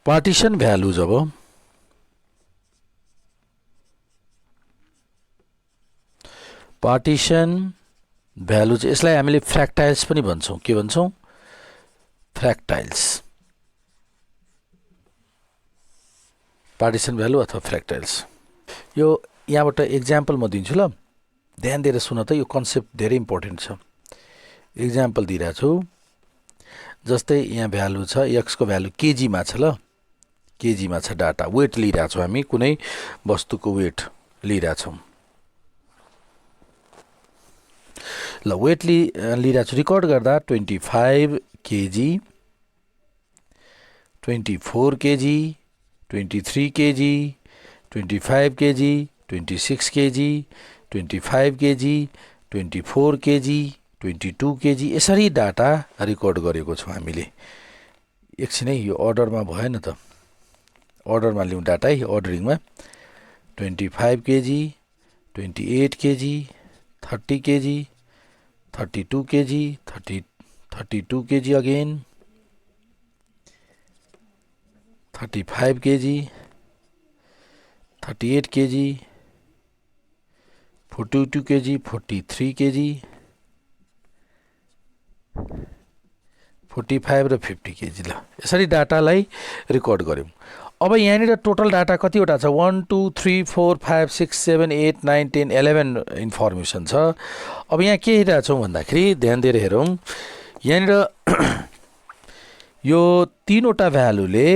Partition value जब partition value चाहिँ यसलाई हामीले फ्र्याक्टाइल्स पनि भन्छौं के भन्छौं फ्र्याक्टाइल्स पार्टिसन भ्यालु अथवा फ्र्याक्टाइल्स यो यहाँबाट एक्जाम्पल म दिन्छु ल ध्यान दिएर सुन त यो कन्सेप्ट धेरै इम्पोर्टेन्ट छ एक्जाम्पल दिइरा छु जस्तै यहाँ भ्यालु छ x को भ्यालु केजी मा छ ल केजी मा छ डाटा वेट लिइरा छौं हामी कुनै वस्तुको वेट लिइरा छौं ल वेट लिइरा छु रेकर्ड गर्दा 25 KG 24 KG 23 KG 25 KG 26 KG 25 KG 24 KG 22 KG यसरी डाटा रेकर्ड गरेको छौं हामीले एकछिनै यो अर्डरमा भएन त अर्डरमा लिउँ डाटा है अर्डरिङमा 25 KG 28 KG 30 KG 32 KG 32 KG again 35 KG 38 KG 42 KG 43 KG 45 र 50 केजी ल यसरी डाटालाई रेकर्ड गर्यौं अब यहाँनिर टोटल डाटा कतिवटा छ 1 2 3 4 5 6 7 8 9 10 11 इन्फर्मेसन छ अब यहाँ के हेरिरहेका छौं भन्दाखेरि ध्यान दिएर हेरौं यहाँनिर यो तीनवटा भ्यालुले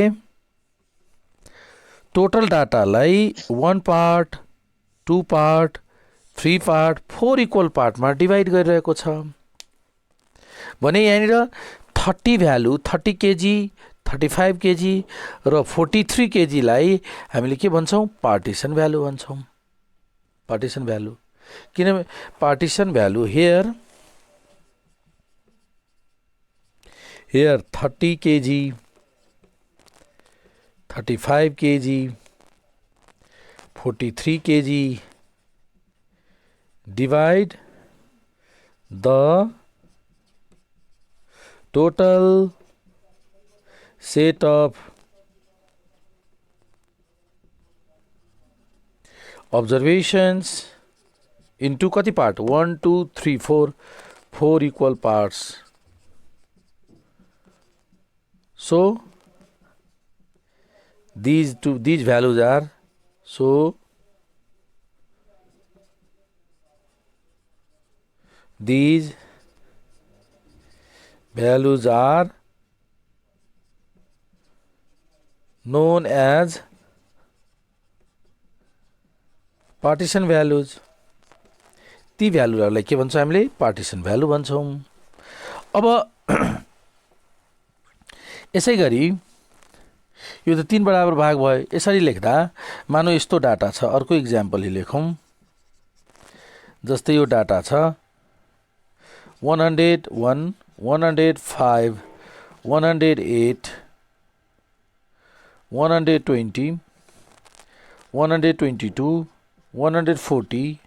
टोटल डाटालाई 1 पार्ट 2 पार्ट 3 पार्ट 4 इक्वल पार्टमा डिभाइड गरिरहेको छ भने यहाँनिर 30 भ्यालु 30 केजी 35 केजी र 43 केजी लाई हामीले के भन्छौं पार्टिसन भ्यालु भन्छौं पार्टिसन भ्यालु किनभने partition value here 30 KG 35 KG 43 KG divide the total set of observations into कति part 1 2 3 4 4 equal parts so these values are so these values are known as partition values ती भ्यालुहरुलाई के भन्छौं हामीले partition value भन्छौं अब यसैगरी यो त तीन बराबर भाग भयो यसरी लेख्दा मानौ यस्तो डाटा छ अर्को एक्जाम्पल लेखौं जस्तै यो डाटा छ 101 105 108 120 122 140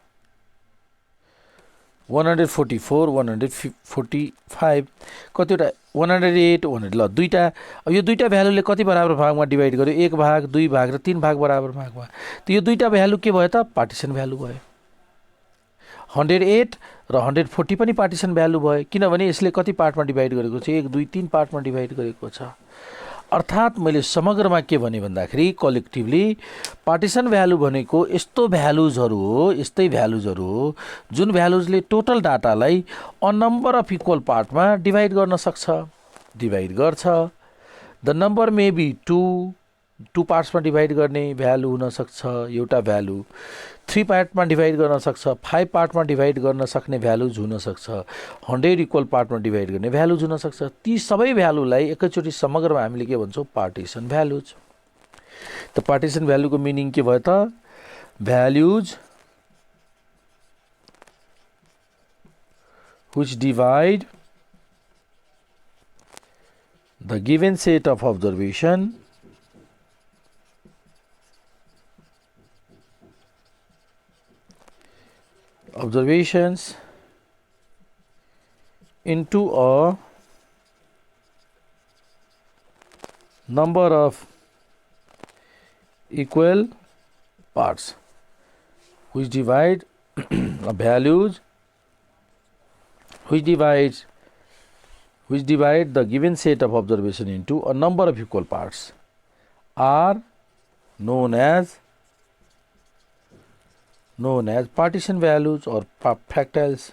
144 145 कतिवटा 108 100 ल दुईटा यो दुईटा भ्यालुले कति बराबर भागमा डिभाइड गर्यो एक भाग दुई भाग र तीन भाग बराबर भागमा त यो दुईटा भ्यालु के भयो त पार्टिसन भ्यालु भयो 108 र 140 पनि पार्टिसन भ्यालु भयो किनभने यसले कति पार्टमा डिभाइड गरेको छ 1 2 3 पार्टमा डिभाइड गरेको छ अर्थात मैले समग्रमा के भने भन्दाखेरि कलेक्टिभली पार्टिसन भ्यालु भनेको यस्तो भ्यालुजहरु हो यस्तै भ्यालुजहरु हो जुन भ्यालुजले टोटल डाटालाई अ नम्बर अफ इक्वल पार्टमा डिभाइड गर्न सक्छ डिभाइड गर्छ द नम्बर मे बी 2 पार्ट्समा डिभाइड गर्ने भ्यालु हुन सक्छ एउटा भ्यालु 3 पार्टमा डिभाइड गर्न सक्छ 5 पार्टमा डिभाइड गर्न सक्ने भ्यालुज हुन सक्छ 100 इक्वल पार्टमा डिभाइड गर्ने भ्यालुज हुन सक्छ ती सबै भ्यालुलाई एकैचोटी समग्रमा हामीले के भन्छौं पार्टिसन भ्यालुज त पार्टिसन भ्यालुको मिनिङ के भयो त values which divide the given set of observations into a number of equal parts which divide values which divide the given set of observation into a number of equal parts are known as partition values or fractals.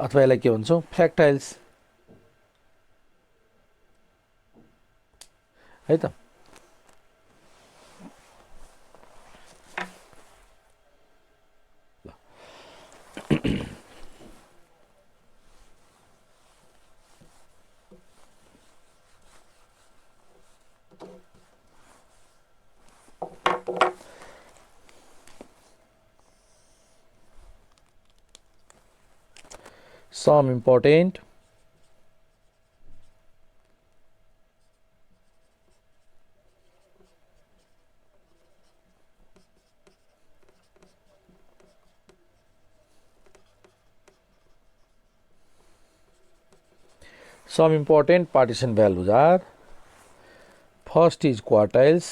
अथवा यसलाई के भन्छौं फ्र्याक्टाइल्स है त। Some important partition values are: first is quartiles,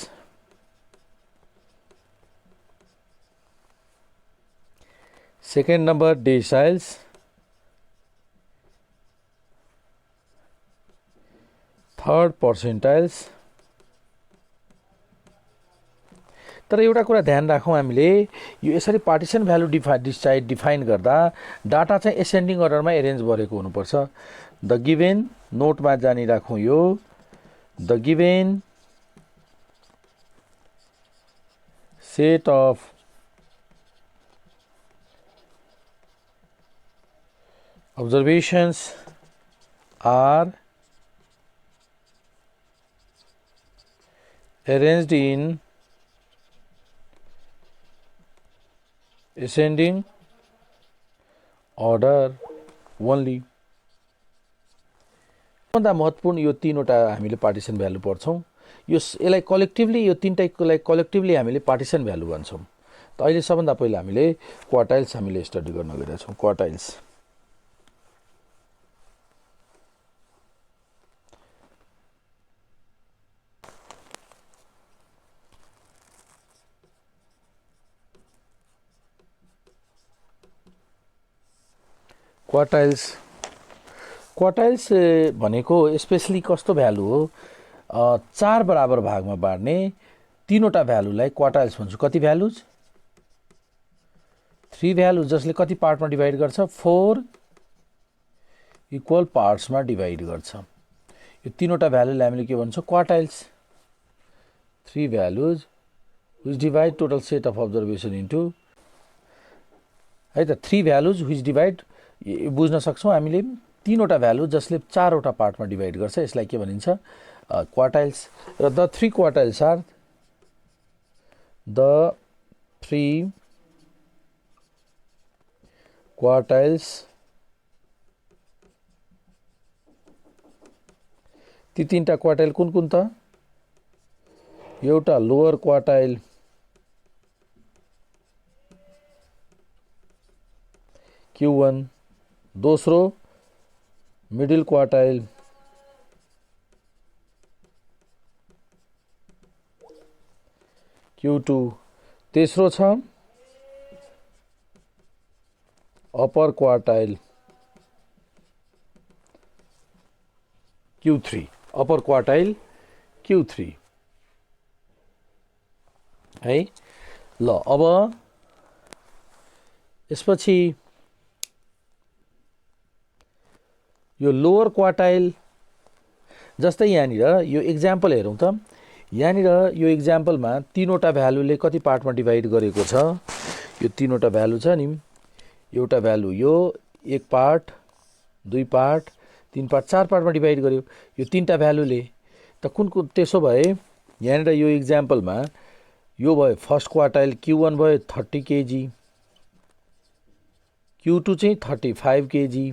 second number deciles, third percentiles। तर एउटा कुरा ध्यान राखौं, हामीले यो यसरी पार्टिसन भ्यालु डिफाइन गर्दा डाटा चाहिँ एसेन्डिङ अर्डरमा एरेन्ज गरेको हुनुपर्छ। द गिभेन नोटमा जानी राखौं, यो the given set of observations are arranged in ascending order only। भन्दा महत्त्वपूर्ण यो तीनवटा हामीले पार्टिसन भ्यालु पढ्छौं। यसलाई कलेक्टिभली, यो तीनटैलाई कलेक्टिभली हामीले पार्टिसन भ्यालु भन्छौं। त अहिले सबभन्दा पहिला हामीले क्वार्टाइल्स हामीले स्टडी गर्न गइरहेका छौं। क्वार्टाइल्स क्वार्टाइल्स भनेको स्पेशली कस्तो भ्यालु हो, 4 बराबर भागमा बाड्ने तीनवटा भ्यालुलाई क्वार्टाइल्स भन्छौं। कति भ्यालुज? 3 भ्यालुज, जसले कति पार्टमा डिभाइड गर्छ? 4 इक्वल पार्ट्समा डिभाइड गर्छ। यो तीनवटा भ्यालुलाई हामीले के भन्छौं? Quartiles. 3 values which divide total set of observation into, है त, 3 भ्यालुज व्हिच डिभाइड, बुझ्न सक्छौं हामीले, तीनवटा भ्यालु जसले 4 वटा पार्टमा डिभाइड गर्छ, यसलाई के भनिन्छ? क्वार्टाइल्स। र the 3 quartiles are the 3 quartiles. ती तीनटा क्वार्टाइल कुन कुन त? एउटा लोअर क्वार्टाइल, Q1, दोस्रो मिडिल क्वार्टाइल, Q2, तेस्रो छ अपर क्वार्टाइल, Q3, अपर क्वार्टाइल Q3 है। ल अब यसपछि यो लोअर क्वार्टाइल, जस्तै यहाँनिर यो एक्जाम्पल हेरौं त। यहाँनिर यो एक्जाम्पलमा तीनवटा भ्यालुले कति पार्टमा डिभाइड गरेको छ? यो तीनवटा भ्यालु छ नि, एउटा भ्यालु यो 1 पार्ट, 2 पार्ट, 3 पार्ट, 4 पार्टमा डिभाइड गर्यो यो तीनटा भ्यालुले। त कुन कुन? त्यसो भए यहाँनिर यो एक्जाम्पलमा यो भयो फर्स्ट क्वार्टाइल, Q1 भयो 30 केजी, Q2 चाहिँ 35 केजी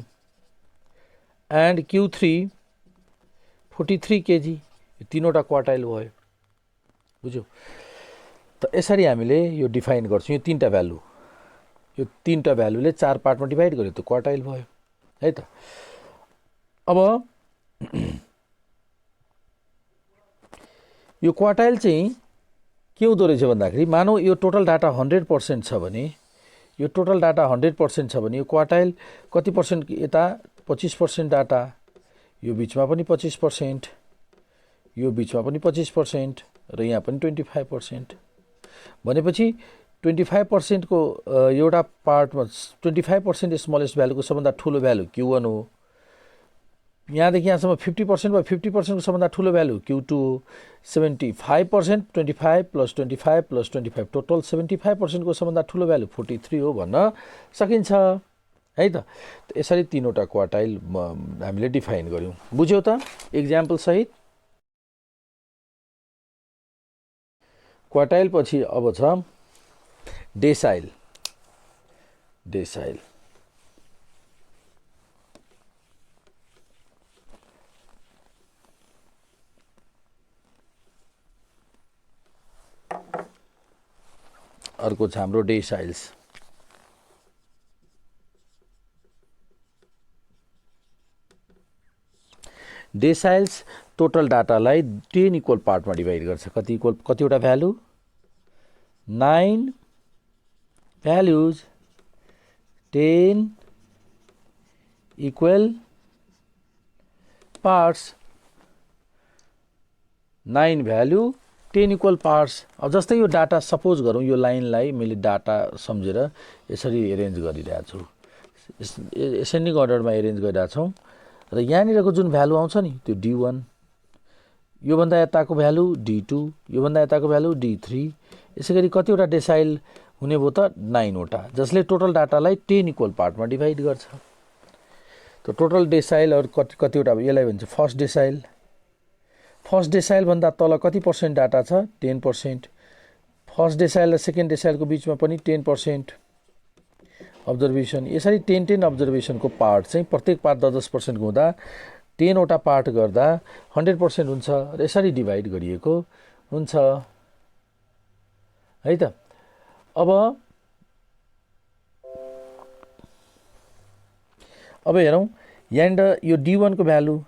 एन्ड Q3 43 केजी। यो तीनवटा क्वार्टाइल भयो, बुझ्यो? त यसरी हामीले यो डिफाइन गर्छौं। यो तीनटा भ्यालु, यो तीनटा भ्यालुले 4 पार्टमा डिभाइड गर्यो, त क्वार्टाइल भयो, है त। अब यो क्वार्टाइल चाहिँ के हुँदो रहेछ भन्दाखेरि मानौ यो टोटल डाटा 100% छ भने यो टोटल डाटा 100% छ भने यो क्वार्टाइल कति पर्सेन्ट यता 25% डाटा यो बिचमा पनि 25% यो बिचमा पनि 25% र यहाँ पनि 25% भनेपछि 25% को एउटा पार्टमा 25% स्मलेस्ट भ्यालुको सबभन्दा ठुलो भ्यालु Q1 हो यहाँदेखि यहाँसम्म 50% वा 50% को सबभन्दा ठुलो भ्यालु Q2 हो 75% 25 प्लस 25 प्लस 25 टोटल 75% को सबभन्दा ठुलो भ्यालु 43 हो भन्न सकिन्छ है त यसरी तीनवटा क्वार्टाइल हामीले डिफाइन गर्यौं बुझ्यौ त एक्जाम्पल सहित क्वार्टाइल पछि अब छ डेसाइल डेसाइल अर्को छ हाम्रो डेसाइल्स डेसाइल्स टोटल डाटालाई 10 इक्वल पार्टमा डिभाइड गर्छ कतिवटा value 9 values 10 equal parts 9 value 10 equal parts अब जस्तै यो डाटा सपोज गरौँ यो लाइनलाई मैले डाटा सम्झेर यसरी एरेन्ज गरिरहेको छु एसेन्डिङ अर्डरमा एरेन्ज गरिरहेको छौं र यहाँनिरको जुन भ्यालु आउँछ नि त्यो D1 यो भन्दा यताको भ्यालु D2 यो भन्दा यताको भ्यालु D3 यसैगरी कतिवटा डेसाइल हुने भयो त 9 वटा जसले टोटल डाटालाई 10 इक्वल पार्टमा डिभाइड गर्छ त टोटल डेसाइल अरु कतिवटा यसलाई भन्छ फर्स्ट डेसाइल भन्दा तल कति पर्सेन्ट डाटा छ 10% फर्स्ट डेसाइल र सेकेन्ड डेसाइलको बिचमा पनि 10% अब्जर्भेसन यसरी 10 अब्जर्भेसनको पार्ट चाहिँ प्रत्येक पार्ट 10% हुँदा 10 वटा पार्ट गर्दा 100% हुन्छ र यसरी डिभाइड गरिएको हुन्छ है त अब हेरौं यहाँ यो D1 को भ्यालु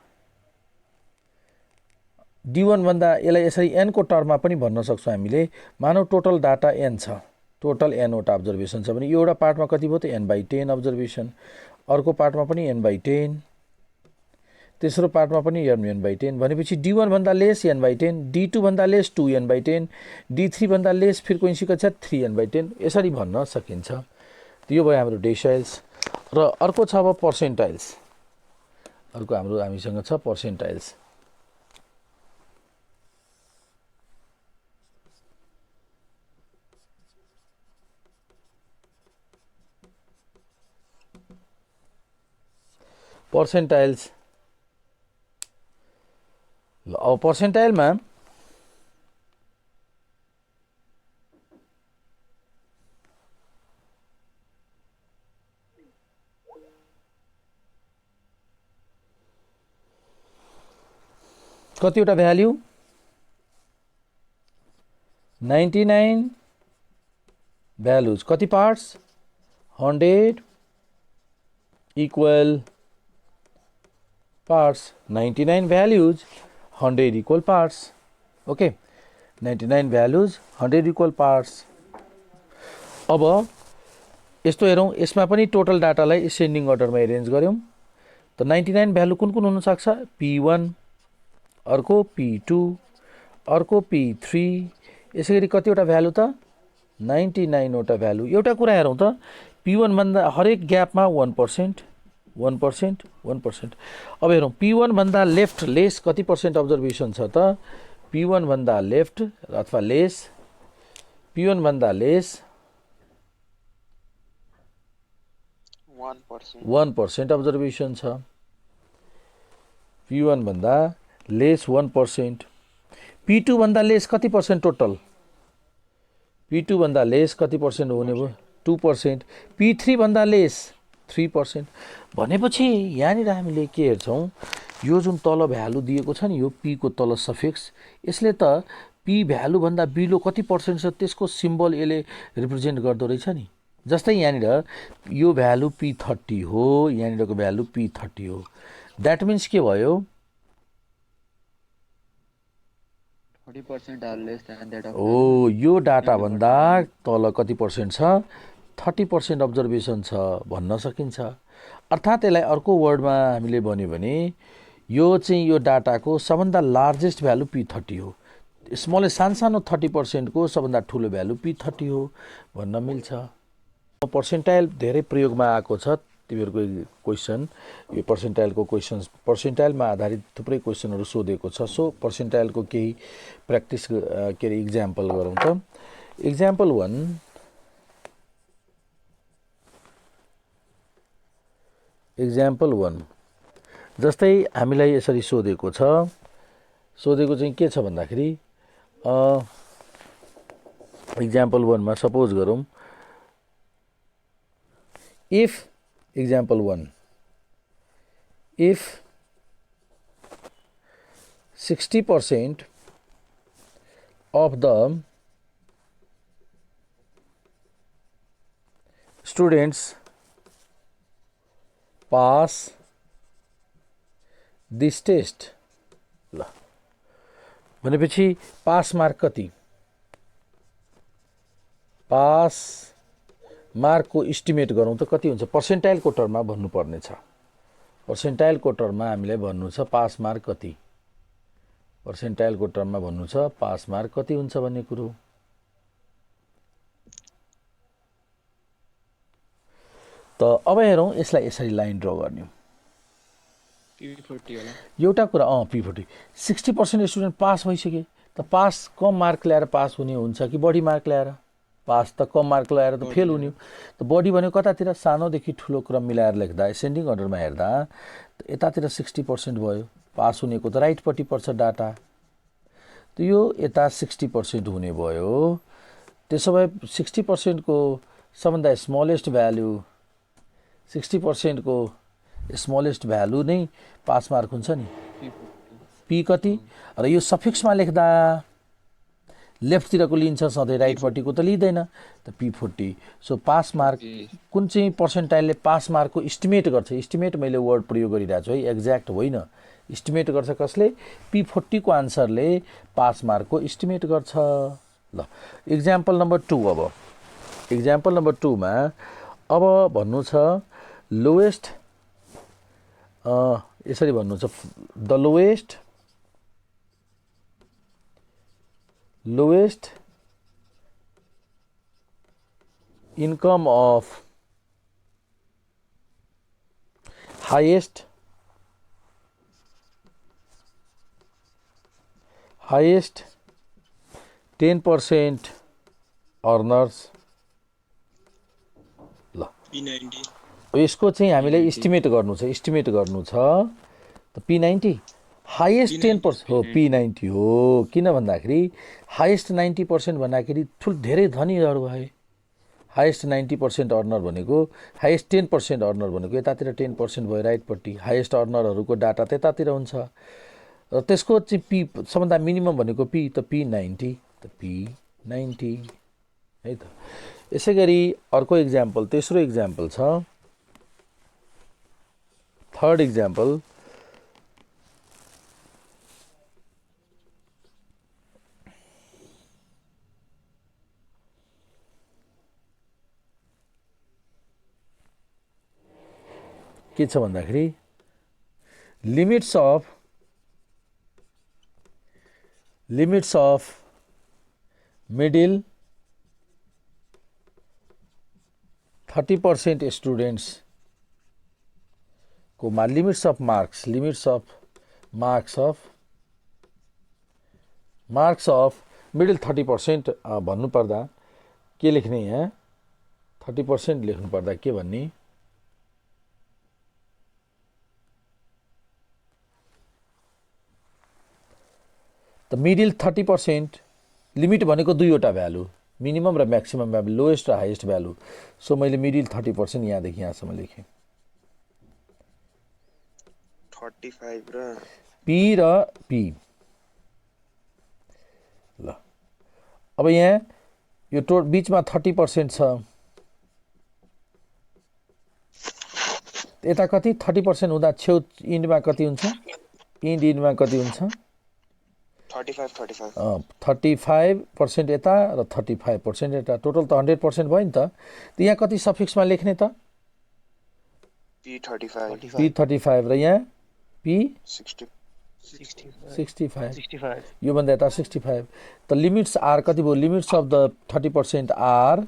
D1 भन्दा यसलाई यसरी n को टर्ममा पनि भन्न सक्छौं हामीले मानौ टोटल डाटा n छ टोटल n वटा अब्जर्भेसन छ भने यो एउटा पार्टमा कति भयो त n/10 अब्जर्भेसन अर्को पार्टमा पनि n/10 तेस्रो पार्टमा पनि n/10 भनेपछि D1 भन्दा लेस n/10 D2 भन्दा लेस 2n/10 D3 भन्दा लेस फेरि कोइन्सिको छ 3n/10 यसरी भन्न सकिन्छ यो भयो हाम्रो डेसाइल्स र अर्को छ अब पर्सेन्टाइल्स अर्को हाम्रो हामीसँग छ पर्सेन्टाइल्स पर्सेन्टाइल्स अब पर्सेन्टाइलमा कतिवटा भ्यालु 99 भ्यालुज कति parts 100 equal parts 99 values 100 equal parts okay 99 values 100 equal parts अब यस्तो हेरौं यसमा पनि टोटल डाटालाई एसेन्डिङ अर्डरमा एरेन्ज गर्यौं त 99 भ्यालु कुन कुन हुन सक्छ P1 अर्को P2 अर्को P3 यसैगरी कतिवटा भ्यालु त 99 वटा भ्यालु एउटा कुरा हेरौं त P1 भन्दा हरेक ग्यापमा 1% 1% अब हेरौं P1 भन्दा लेफ्ट लेस कति पर्सेन्ट अब्जर्भेसन छ त P1 भन्दा लेफ्ट अथवा लेस P1 भन्दा लेस 1% अब्जर्भेसन छ P1 भन्दा लेस 1% P2 भन्दा लेस कति पर्सेन्ट टोटल P2 भन्दा लेस कति पर्सेन्ट हुने भयो 2% P3 भन्दा लेस 3% भनेपछि यहाँनिर हामीले के हेर्छौं यो जुन तल भ्यालु दिएको छ नि यो p को तल सफिक्स यसले त p भ्यालु भन्दा बिलो कति पर्सेन्ट छ त्यसको सिम्बल यसले रिप्रेजेन्ट गर्दो रहेछ नि जस्तै यहाँनिर यो भ्यालु p30 हो यहाँनिरको भ्यालु p30 हो दैट मिन्स के भयो 30% are less than that of ओ यो डाटा November भन्दा 2020. तल कति पर्सेन्ट छ 30% अब्जर्भेसन छ भन्न सकिन्छ अर्थात् यसलाई अर्को वर्डमा हामीले भन्यो भने यो चाहिँ यो डाटाको सबभन्दा लार्जेस्ट भ्यालु P30 हो स्मलेस्ट सानसानो 30% को सबभन्दा ठुलो भ्यालु P30 हो भन्न मिल्छ पर्सेन्टाइल धेरै प्रयोगमा आएको छ तिमीहरूको क्वेसन यो पर्सेन्टाइलको क्वेसन्स पर्सेन्टाइलमा आधारित थुप्रै क्वेसनहरू सोधेको छ सो पर्सेन्टाइलको केही प्र्याक्टिस के अरे इक्जाम्पल गरौँ त इक्जाम्पल 1 इक्जाम्पल 1 जस्तै हामीलाई यसरी सोधेको चाहिँ के छ भन्दाखेरि इक्जाम्पल 1 मा सपोज गरौँ if example 1 if 60% of the students pass this test ल भनेपछि पास मार्क कति पास मार्कको इस्टिमेट गरौँ त कति हुन्छ पर्सेन्टाइलको टर्ममा भन्नुपर्ने छ पर्सेन्टाइलको टर्ममा हामीले भन्नु छ पास मार्क कति पर्सेन्टाइलको टर्ममा भन्नु छ पास मार्क कति हुन्छ भन्ने कुरो त अब हेरौँ यसलाई यसरी लाइन ड्र गर्ने P40 होला एउटा कुरा P40 60% स्टुडेन्ट पास भइसके त पास कम मार्क ल्याएर पास हुने हुन्छ कि बढी मार्क ल्याएर पास त कम मार्क ल्याएर त फेल हुने त बढी भनेको कतातिर सानोदेखि ठुलो क्रम मिलाएर लेख्दा एसेन्डिङ अर्डरमा हेर्दा यतातिर 60% भयो पास हुनेको त राइटपट्टि पर्छ डाटा त यो यता 60% हुने भयो त्यसो भए 60% को सबभन्दा स्मलेस्ट भ्यालु 60% को स्मलेस्ट भ्यालु नै पास मार्क हुन्छ नि पी कति र यो सफिक्समा लेख्दा लेफ्टतिरको लिन्छ सधैँ राइटपट्टिको त लिँदैन त P40 सो पास मार्क कुन चाहिँ पर्सेन्टाइलले पास मार्कको इस्टिमेट गर्छ इस्टिमेट मैले वर्ड प्रयोग गरिरहेको छु है एक्ज्याक्ट होइन इस्टिमेट गर्छ कसले P40 को आन्सरले पास मार्कको इस्टिमेट गर्छ ल इक्जाम्पल नम्बर 2 अब इक्जाम्पल नम्बर 2 मा अब भन्नु छ लोएस्ट यसरी भन्नु छ the lowest income of highest 10% earners ल P90 यसको चाहिँ हामीले इस्टिमेट गर्नु छ त P90 हाईएस्ट 10% हो P90 हो किन भन्दाखेरि हाईएस्ट 90% भन्दाखेरि ठुल धेरै धनीहरू भए हाईएस्ट 90% अर्नर भनेको हाईएस्ट 10% अर्नर भनेको यतातिर 10% भयो राइटपट्टि हाईएस्ट अर्नरहरूको डाटा त्यतातिर हुन्छ र त्यसको चाहिँ पी सबभन्दा मिनिमम भनेको पी त P90 त P90 है त यसैगरी अर्को इक्जाम्पल तेस्रो इक्जाम्पल छ थर्ड इक्जाम्पल के छ भन्दाखेरि लिमिट्स अफ मिडिल 30% स्टुडेन्ट्स को मा limits of marks of middle 30% भन्नु पर्दा के लेख्ने यहाँ 30% लेख्नु पर्दा के भन्ने त मिडिल 30% लिमिट भनेको दुईवटा भ्यालु मिनिमम र म्याक्सिमम भ्यालु लोएस्ट र हाईएस्ट भ्यालु सो मैले मिडिल 30% यहाँदेखि यहाँसम्म लेखेँ 35 र पी ल अब यहाँ यो बीचमा 30% छ यता कति 30% हुँदा छेउ इन्डमा कति हुन्छ इन्डमा कति हुन्छ 35 35% यता र 35% यता टोटल त 100% भयो नि त यहाँ कति सफिक्समा लेख्ने त P35 P35 र यहाँ P 60 65 योभन्दा यता 65 त लिमिट्स आर कति भयो limits of the 30% are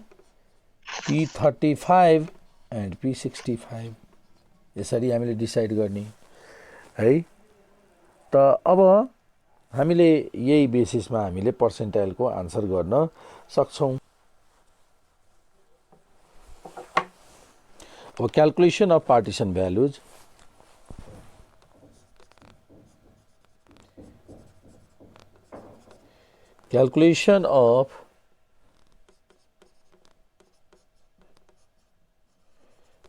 P35 and P65 यसरी हामीले डिसाइड गर्ने है त अब हामीले यही बेसिसमा हामीले पर्सेन्टाइलको आन्सर गर्न सक्छौं अब calculation of partition values calculation of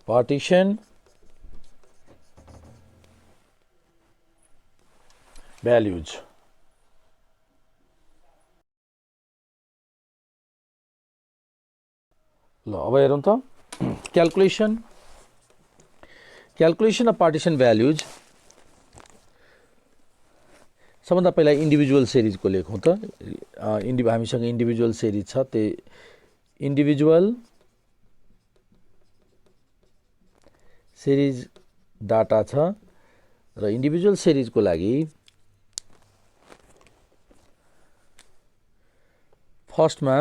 partition values ल अब हेरौं त क्याल्कुलेसन अफ पार्टिसन भ्यालुज सबभन्दा पहिला इन्डिभिजुअल सिरिजको लेखौं त हामीसँग इन्डिभिजुअल सिरिज छ त्यही इन्डिभिजुअल सिरिज डाटा छ र इन्डिभिजुअल सिरिजको लागि फर्स्टमा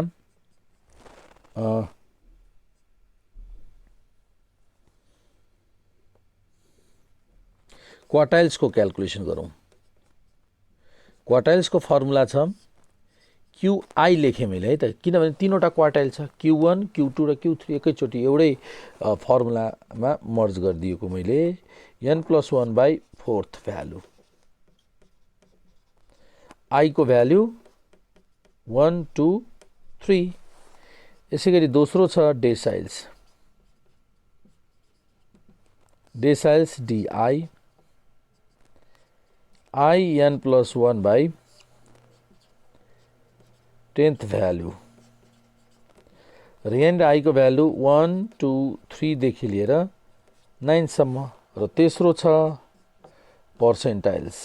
क्वार्टाइल्सको क्याल्कुलेसन गरौं क्वार्टाइल्सको फर्मुला छ QI लेखेँ मैले है त किनभने तीनवटा क्वार्टाइल छ Q1 Q2 र Q3 एकैचोटि एउटै फर्मुलामा मर्ज गरिदिएको मैले n+1 by 4th value I को भ्यालु 1 2 3 यसैगरी दोस्रो छ deciles DI I n+1 by 10th value र यहाँ I को भ्यालु 1 2 3 देखि लिएर 9 सम्म र तेस्रो छ पर्सेन्टाइल्स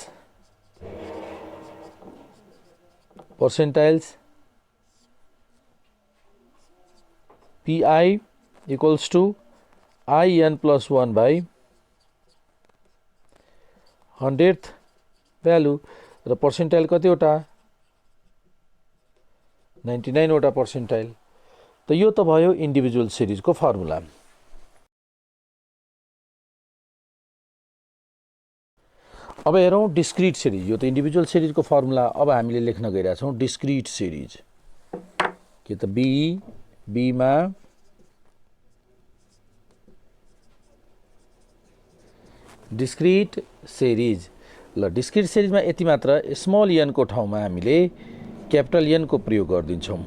PI equals to I n+1 by 100th value र पर्सेन्टाइल कतिवटा 99 वटा पर्सेन्टाइल त यो त भयो इन्डिभिजुअल सिरिजको फर्मुला अब हेरौं डिस्क्रिट सिरिज यो त इन्डिभिजुअल सिरिजको फर्मुला अब हामीले लेख्न गइरहेका छौं डिस्क्रिट सिरिज के त बी मा डिस्क्रिट सिरिज ल डिस्क्रिट सिरिजमा यति मात्र स्मल n को ठाउँमा हामीले क्यापिटल N को प्रयोग गर्दिन्छौं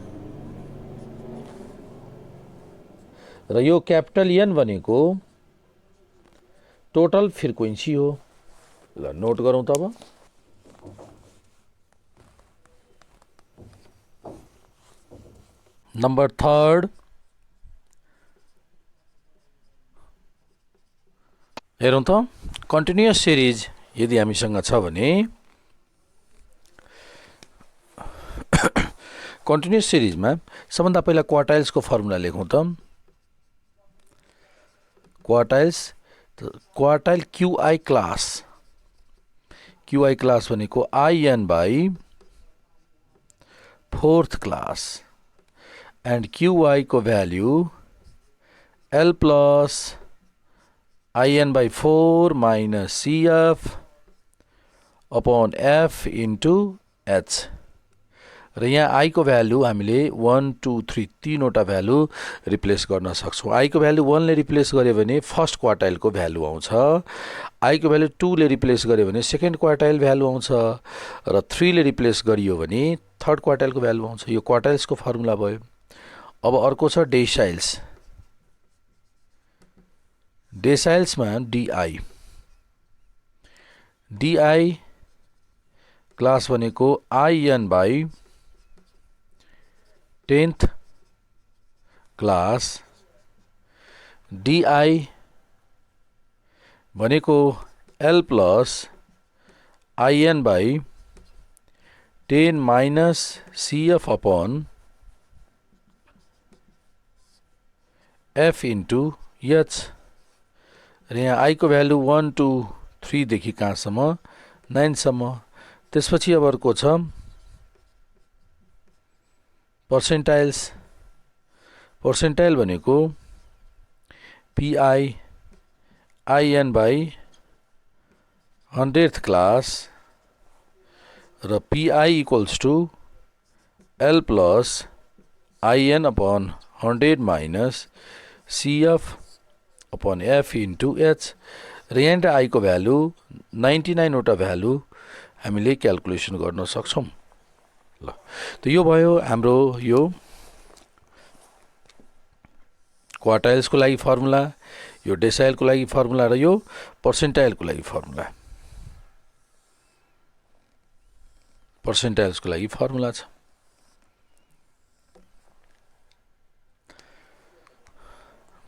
र यो क्यापिटल N भनेको टोटल फ्रिक्वेन्सी हो ल नोट गरौं त अब नम्बर 3 हेरौं त कन्टिन्युअस सिरिज यदि हामीसँग छ भने कन्टिन्युअस सिरिजमा सबभन्दा पहिला क्वार्टाइल्सको फर्मुला लेखौं त क्वार्टाइल QI क्लास भनेको IN by 4th class and QI को value L plus IN by 4 minus CF upon F into H र यहाँ I को भ्यालु हामीले 1 2 3 तीनवटा भ्यालु रिप्लेस गर्न सक्छौं I को भ्यालु 1 ले रिप्लेस गर्यो भने फर्स्ट क्वार्टाइल को भ्यालु आउँछ I को भ्यालु 2 ले रिप्लेस गर्यो भने सेकेन्ड क्वार्टाइल भ्यालु आउँछ र 3 ले रिप्लेस गरियो भने थर्ड क्वार्टाइल को भ्यालु आउँछ यो क्वार्टाइल्स को फर्मुला भयो अब अर्को छ डेसाइल्स मा DI क्लास भनेको IN by 10th class DI भनेको L plus IN by 10 minus CF upon F into H र यहाँ I को भ्यालु 1 2 3 देखि कहाँसम्म 9 सम्म। त्यसपछि अब अर्को छ पर्सेन्टाइल्स। पर्सेन्टाइल भनेको PI IN by 100th class र PI equals to L plus IN upon 100 minus CF upon F into H र यहाँ I को भ्यालु 99 वटा भ्यालु हामीले क्याल्कुलेसन गर्न सक्छौं। ल त यो भयो हाम्रो यो क्वार्टाइल्सको लागि फर्मुला, यो डेसाइलको लागि फर्मुला र यो पर्सेन्टाइलको लागि फर्मुला। पर्सेन्टाइल्सको लागि फर्मुला छ।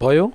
भयो।